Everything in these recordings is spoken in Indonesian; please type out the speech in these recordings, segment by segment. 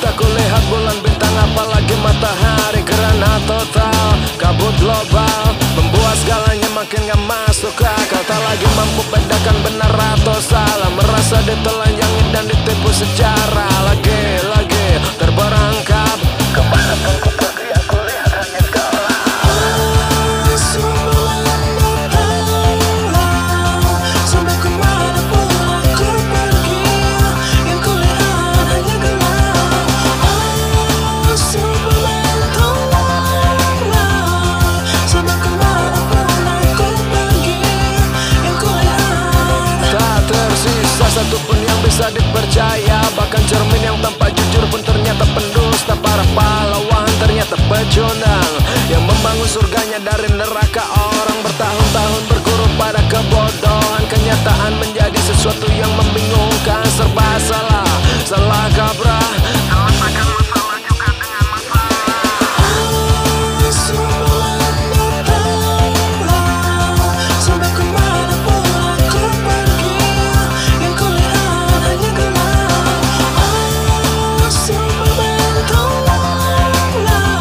tak kulihat bulan bintang apalagi matahari. Karena total kabut global membuat segalanya makin gak masuk akal. Tak lagi mampu bedakan benar atau salah, merasa ditelanjangi dan ditipu secara lagi-lagi terperangkap. Kemanapun ku pergi aku lihat hanya kau. Sampai kemanapun aku pergi, yang kulihat hanya gelap. Oh Superman tolonglah, sampai kemanapun aku pergi, yang kulihat Tak tersisa satupun yang bisa dipercaya. Bahkan cermin yang tanpa jujur pun ternyata pendusta. Para pahlawan ternyata pecundang yang membangun surganya dari neraka. Orang bertahun-tahun berguru pada kebodohan. Kenyataan menjadi sesuatu yang membingungkan. Serba salah, salah kaprah. Selesaikan masalah juga dengan masalah. Superman tolonglah, sampai kemanapun aku pergi, yang kulihat hanya gelap. Oh Superman tolonglah,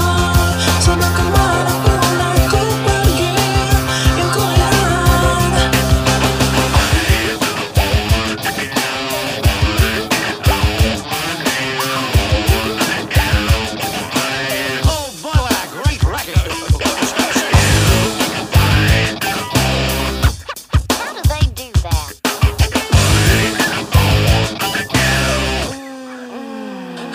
sampai kemanapun aku pergi, yang kulihat. Oh boy, what a great record! How do they do that?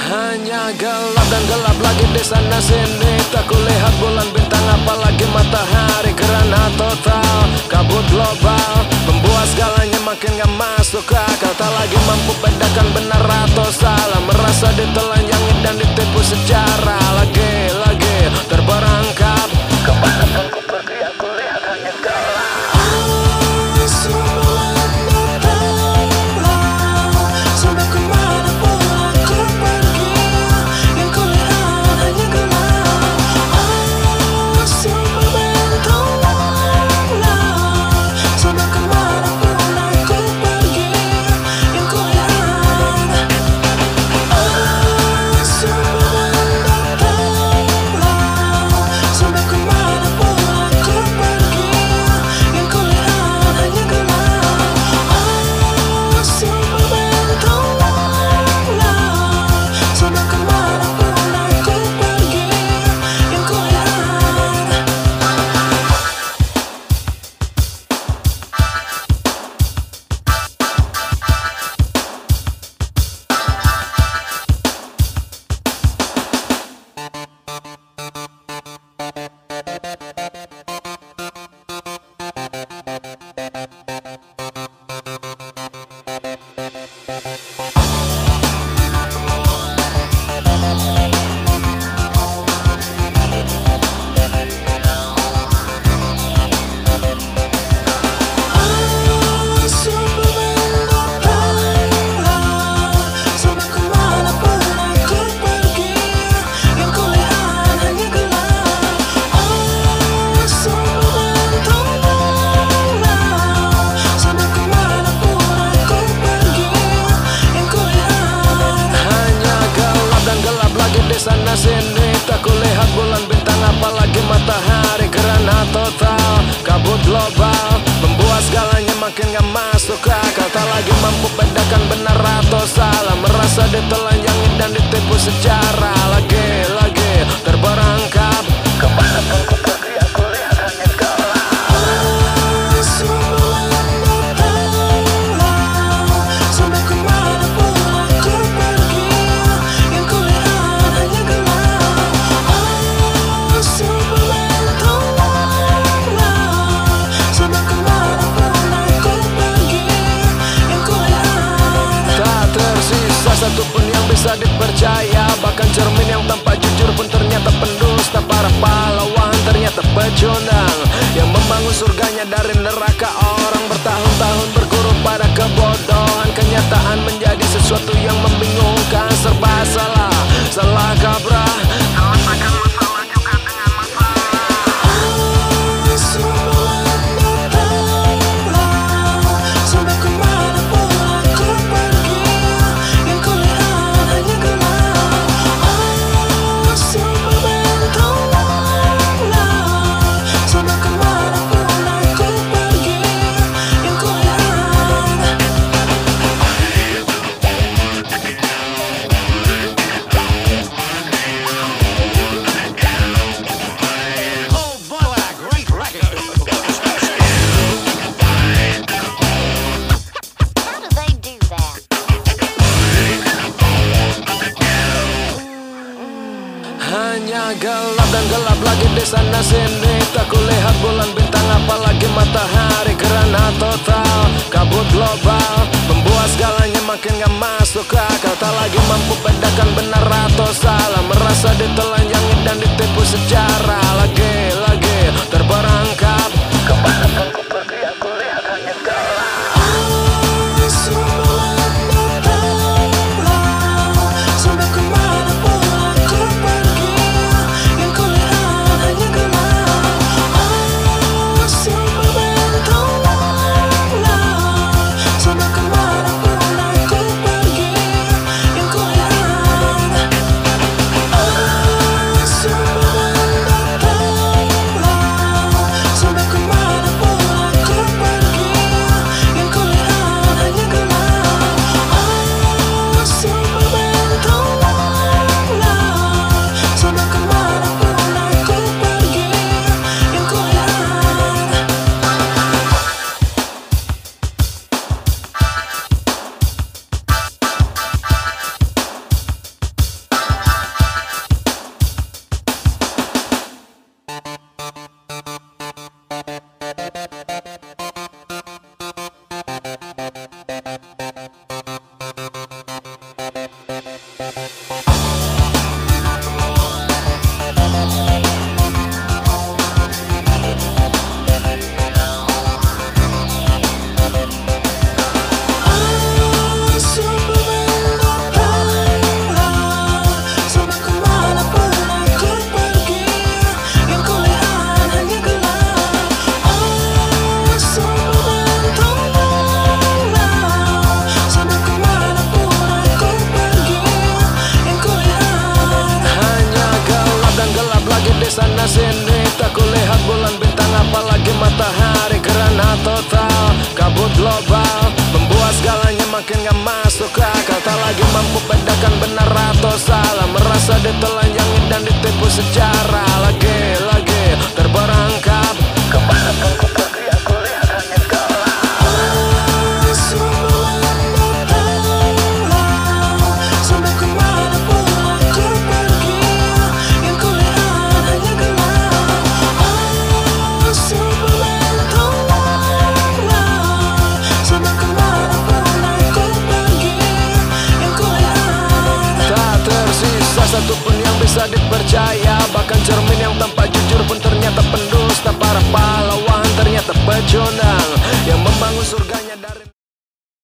Hanya gelap dan gelap lagi di sana sini. Tak kulihat bulan bintang apalagi matahari. Karena total kabut global membuat segalanya makin gak masuk akal. Tak lagi mampu bedakan benar atau salah, merasa ditelanjangi dan ditipu secara lagi-lagi terperangkap. Kemanapun ku pergi aku lihat hanya gelap. Superman tolonglah, sampai kemanapun aku pergi, yang kulihat hanya gelap. Oh Superman tolonglah, sampai kemanapun aku pergi, yang kulihat. Oh Superman tolonglah, sampai kemanapun aku pergi, yang kulihat hanya gelap. Oh Superman tolonglah, sampai kemanapun aku pergi, yang kulihat. Oh Superman tolonglah, sampai kemanapun aku pergi, yang kulihat hanya gelap. Oh Superman tolonglah, sampai kemanapun aku pergi, yang kulihat. Hanya gelap dan gelap lagi di sana sini. Tak kulihat bulan bintang apalagi matahari. Karena total kabut global membuat segalanya makin gak masuk akal. Tak lagi mampu bedakan benar atau salah, merasa ditelanjangi dan ditipu secara lagi-lagi terperangkap. Kemanapun ku pergi aku lihat hanya gelap. Oh Superman tolonglah, sampai kemanapun aku pergi, yang kulihat hanya gelap. Oh Superman tolonglah, sampai kemanapun aku pergi, yang kulihat. Tak tersisa satupun yang bisa dipercaya. Bahkan cermin yang tanpa jujur pun ternyata pendusta. Para pahlawan ternyata pecundang yang membangun surganya dari neraka. Orang bertahun-tahun berguru pada kebodohan. Kenyataan menjadi sesuatu yang membingungkan. Serba salah, salah kaprah. Selesaikan masalah juga dengan masalah. Oh Superman tolonglah, sampai kemanapun aku pergi, yang kulihat hanya gelap. Hanya gelap dan gelap lagi di sana sini. Tak kulihat bulan bintang apalagi matahari. Karena total kabut global membuat segalanya makin gak masuk akal. Tak lagi mampu bedakan benar atau salah. Merasa ditelanjangi dan ditipu secara lagi-lagi terperangkap. Kemanapun ku pergi aku lihat hanya gelap. Sampai kemanapun aku pergi, yang kulihat hanya gelap. Semua bentolonglah. Sampai kemanapun aku pergi, yang kulihat. Semua bentolonglah. Sampai kemanapun aku pergi, yang kulihat hanya gelap. Semua bentolonglah. Sampai kemanapun aku pergi, yang kulihat. Sampai kemanapun aku pergi, yang kulihat hanya gelap. Semua bentolonglah. Sampai kemanapun aku pergi, yang kulihat. Hanya gelap dan gelap lagi di sana sini. Tak kulihat bulan bintang apalagi matahari. Karena total kabut global membuat segalanya makin gak masuk akal. Tak lagi mampu bedakan benar atau salah. Merasa ditelanjangi dan ditipu secara lagi-lagi terperangkap. Kemanapun ku pergi aku lihat hanya gelap. Semua bentolonglah. Sampai kemanapun aku pergi, yang kulihat hanya gelap. Semua bentolonglah. Sampai kemanapun aku pergi, yang kulihat. Tak tersisa satupun yang bisa dipercaya.